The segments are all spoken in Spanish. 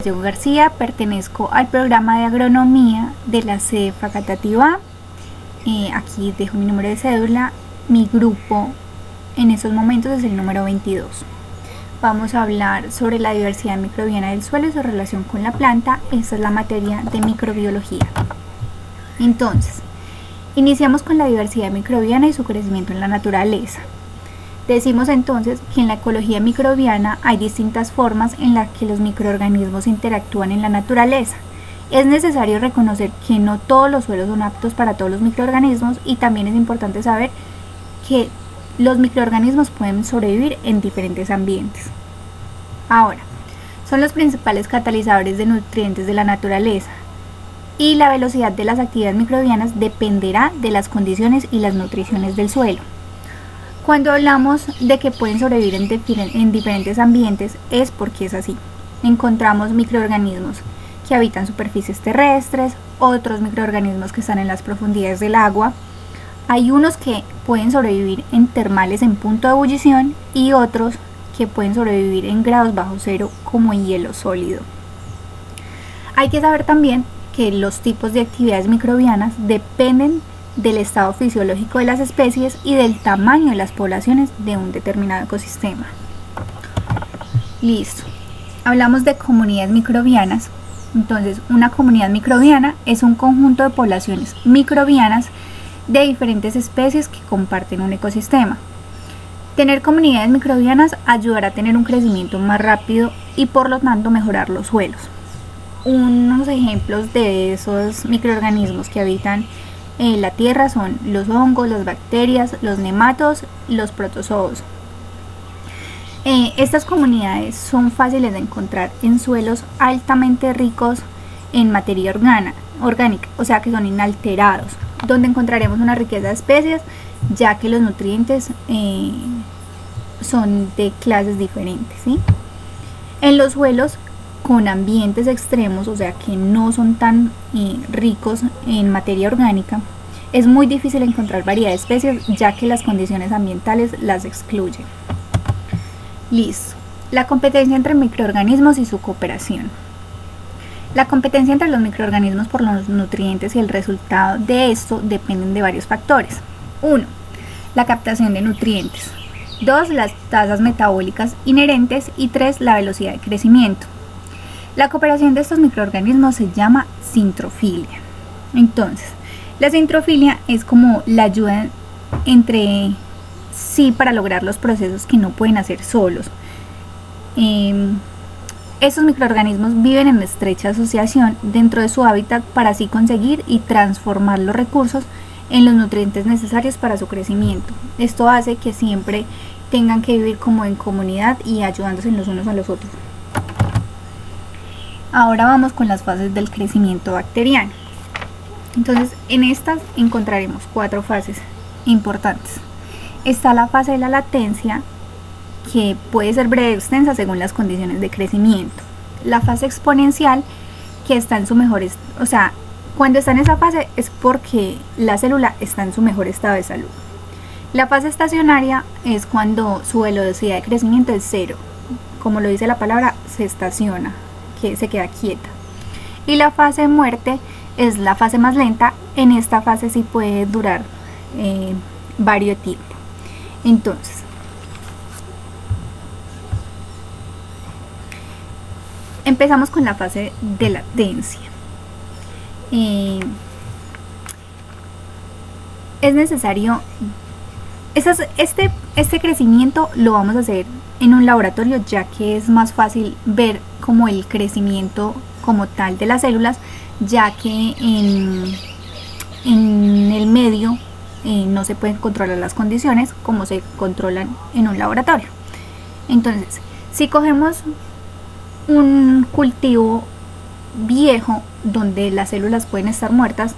Yo García, pertenezco al programa de agronomía de la sede facultativa. Aquí dejo mi número de cédula. Mi grupo en estos momentos es el número 22. Vamos a hablar sobre la diversidad microbiana del suelo y su relación con la planta. Esta es la materia de microbiología. Entonces, iniciamos con la diversidad microbiana y su crecimiento en la naturaleza. Decimos entonces que en la ecología microbiana hay distintas formas en las que los microorganismos interactúan en la naturaleza. Es necesario reconocer que no todos los suelos son aptos para todos los microorganismos, y también es importante saber que los microorganismos pueden sobrevivir en diferentes ambientes. Ahora, son los principales catalizadores de nutrientes de la naturaleza, y la velocidad de las actividades microbianas dependerá de las condiciones y las nutriciones del suelo. Cuando hablamos de que pueden sobrevivir en diferentes ambientes, es porque es así. Encontramos microorganismos que habitan superficies terrestres, otros microorganismos que están en las profundidades del agua. Hay unos que pueden sobrevivir en termales en punto de ebullición y otros que pueden sobrevivir en grados bajo cero como en hielo sólido. Hay que saber también que los tipos de actividades microbianas dependen del estado fisiológico de las especies y del tamaño de las poblaciones de un determinado ecosistema. Listo. Hablamos de comunidades microbianas. Entonces, una comunidad microbiana es un conjunto de poblaciones microbianas de diferentes especies que comparten un ecosistema. Tener comunidades microbianas ayudará a tener un crecimiento más rápido y por lo tanto mejorar los suelos. Unos ejemplos de esos microorganismos que habitan la tierra son los hongos, las bacterias, los nematodos, los protozoos. Estas comunidades son fáciles de encontrar en suelos altamente ricos en materia orgánica, o sea que son inalterados, donde encontraremos una riqueza de especies, ya que los nutrientes son de clases diferentes, ¿sí? En los suelos con ambientes extremos, o sea que no son tan ricos en materia orgánica, es muy difícil encontrar variedad de especies, ya que las condiciones ambientales las excluyen. Listo. La competencia entre microorganismos y su cooperación. La competencia entre los microorganismos por los nutrientes y el resultado de esto dependen de varios factores. 1. La captación de nutrientes. 2. Las tasas metabólicas inherentes. Y 3. La velocidad de crecimiento. La cooperación de estos microorganismos se llama sintrofilia. Entonces, la sintrofilia es como la ayuda entre sí para lograr los procesos que no pueden hacer solos. Estos microorganismos viven en estrecha asociación dentro de su hábitat para así conseguir y transformar los recursos en los nutrientes necesarios para su crecimiento. Esto hace que siempre tengan que vivir como en comunidad y ayudándose los unos a los otros. Ahora vamos con las fases del crecimiento bacteriano. Entonces, en estas encontraremos 4 fases importantes. Está la fase de la latencia, que puede ser breve o extensa según las condiciones de crecimiento. La fase exponencial, que está en su mejor o sea, cuando está en esa fase es porque la célula está en su mejor estado de salud. La fase estacionaria es cuando su velocidad de crecimiento es 0. Como lo dice la palabra, se estaciona, que se queda quieta. Y la fase de muerte es la fase más lenta. En esta fase sí puede durar varios tiempos. Entonces, empezamos con la fase de latencia. Es necesario, este crecimiento lo vamos a hacer en un laboratorio, ya que es más fácil ver como el crecimiento como tal de las células, ya que en el medio no se pueden controlar las condiciones como se controlan en un laboratorio. Entonces, si cogemos un cultivo viejo donde las células pueden estar muertas,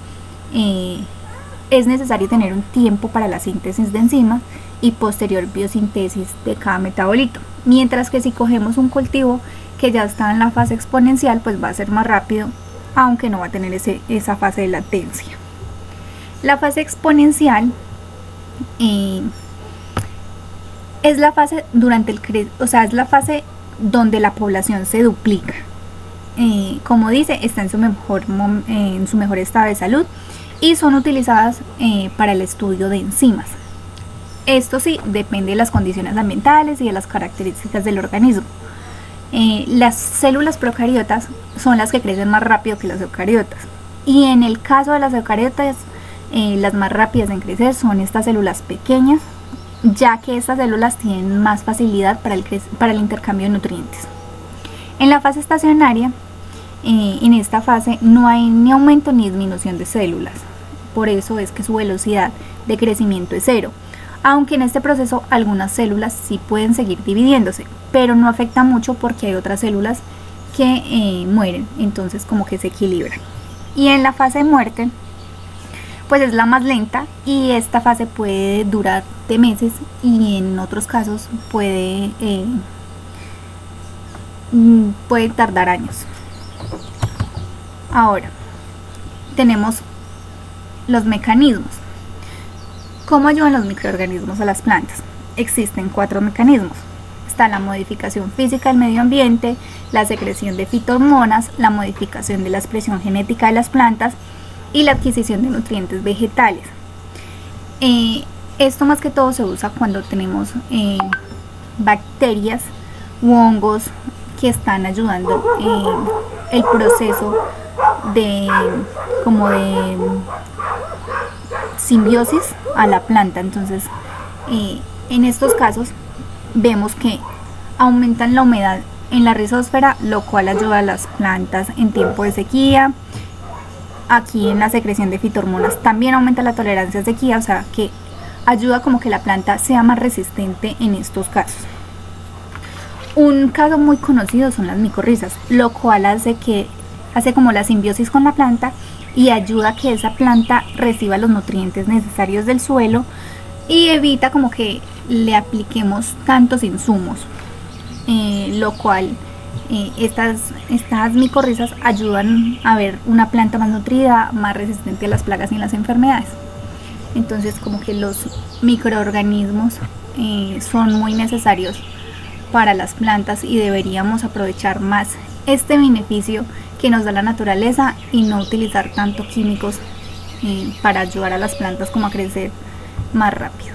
es necesario tener un tiempo para la síntesis de enzimas y posterior biosíntesis de cada metabolito, mientras que si cogemos un cultivo que ya está en la fase exponencial, pues va a ser más rápido, aunque no va a tener esa fase de latencia. La fase exponencial es la fase es la fase donde la población se duplica. como dice, está en su mejor estado de salud y son utilizadas para el estudio de enzimas. Esto sí, depende de las condiciones ambientales y de las características del organismo. Las células procariotas son las que crecen más rápido que las eucariotas. Y en el caso de las eucariotas, las más rápidas en crecer son estas células pequeñas, ya que estas células tienen más facilidad para el intercambio de nutrientes. En la fase estacionaria, en esta fase no hay ni aumento ni disminución de células. Por eso es que su velocidad de crecimiento es cero. Aunque en este proceso algunas células sí pueden seguir dividiéndose, pero no afecta mucho porque hay otras células que mueren, entonces como que se equilibran. Y en la fase de muerte, pues es la más lenta y esta fase puede durar de meses y en otros casos puede tardar años. Ahora, tenemos los mecanismos. ¿Cómo ayudan los microorganismos a las plantas? Existen 4 mecanismos. Está la modificación física del medio ambiente, la secreción de fitohormonas, la modificación de la expresión genética de las plantas y la adquisición de nutrientes vegetales. Esto más que todo se usa cuando tenemos bacterias u hongos que están ayudando el proceso de simbiosis a la planta. Entonces en estos casos vemos que aumentan la humedad en la rizósfera, lo cual ayuda a las plantas en tiempo de sequía. Aquí en la secreción de fitohormonas también aumenta la tolerancia a sequía, o sea que ayuda como que la planta sea más resistente en estos casos. Un caso muy conocido son las micorrizas, lo cual hace como la simbiosis con la planta y ayuda a que esa planta reciba los nutrientes necesarios del suelo y evita como que le apliquemos tantos insumos, lo cual estas micorrizas ayudan a ver una planta más nutrida, más resistente a las plagas y las enfermedades. Entonces como que los microorganismos son muy necesarios para las plantas y deberíamos aprovechar más este beneficio que nos da la naturaleza y no utilizar tanto químicos para ayudar a las plantas como a crecer más rápido.